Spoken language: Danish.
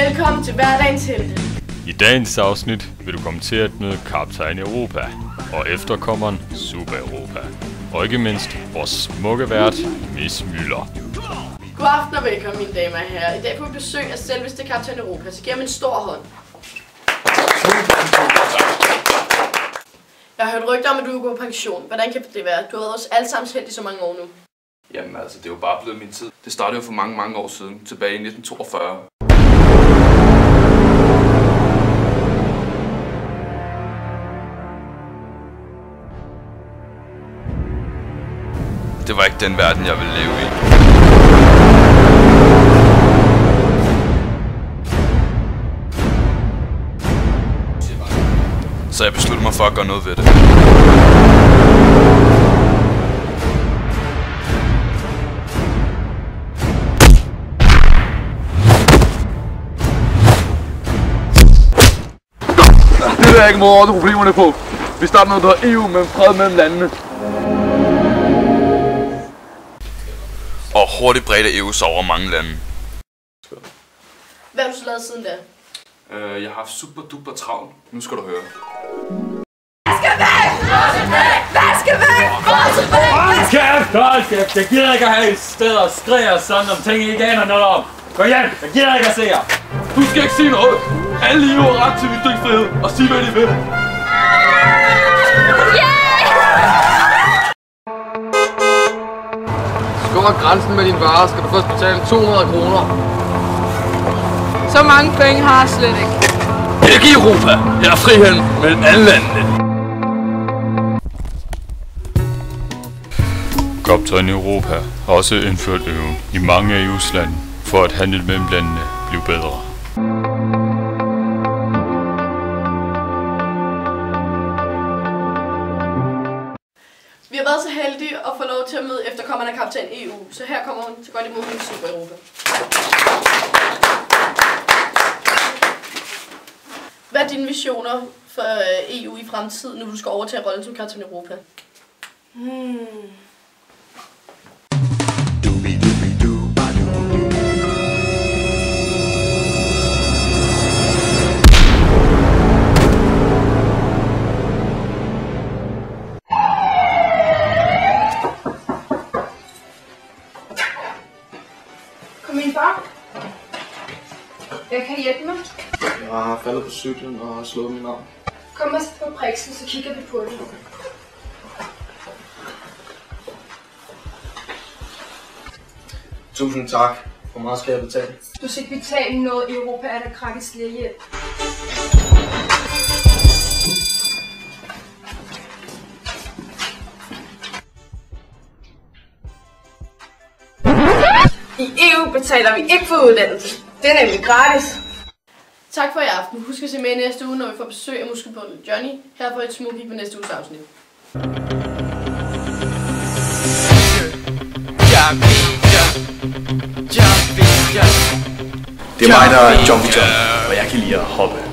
Velkommen til hverdagens helte. I dagens afsnit vil du komme til at møde Kaptajn Europa og efterkommeren Super Europa. Og ikke mindst vores smukke vært, Miss Müller. God aften og velkommen, mine damer og herrer. I dag får vi besøg af selveste Kaptajn Europa, så giv ham en stor hånd. Jeg har hørt rygter om, at du er gået på pension. Hvordan kan det være? Du har været os alle sammen helt i så mange år nu. Jamen altså, det er jo bare blevet min tid. Det startede jo for mange år siden, tilbage i 1942. Det var ikke den verden, jeg ville leve i. Så jeg besluttede mig for at gøre noget ved det. Det er ikke måde at problemerne på. Vi starter noget, der hedder EU med fred mellem landene. Og hurtigt bredte EU sig over mange lande. Hvad har du så lavet siden da? Jeg har haft super duper travlt. Nu skal du høre. Hvad skal væk? Hvad skal væk? Hold kæft! Jeg gider ikke at have et sted og skrige sådan om ting, I ikke aner noget om. Gå hjem! Jeg gider ikke at se jer! Du skal ikke sige noget! Alle EU har ret til ytringsfrihed og sige, hvad de vil. Hvis du over grænsen med dine varer, skal du først betale 200 kroner. Så mange penge har jeg slet ikke. Ikke i Europa. Jeg er frihandel mellem alle landene. Kaptajn Europa har også indført øven i mange af EU's lande, for at handel mellem landene bliver bedre. Vi har været så heldige at få lov til at møde efterkommerne af Kaptajn EU, så her kommer hun til godt imod min Super Europa. Hvad er dine visioner for EU i fremtiden, nu du skal overtage rollen som Kaptajn Europa? Kom ind, far. Jeg kan hjælpe mig. Jeg har faldet på cyklen og har slået min arm. Kom og sæt på priksen, så kigger vi på det. Okay. Tusind tak. Hvor meget skal jeg betale? Du skal ikke betale noget. I Europa er der gratis lægehjælp. I EU betaler vi ikke for uddannelse. Det er nemlig gratis. Tak for i aften. Husk at se med næste uge, når vi får besøg af muskelbunden Johnny. Her får et smugkig på næste uges afsnit. Det er mig, der er Jumpy Tom, og jeg kan lide at hoppe.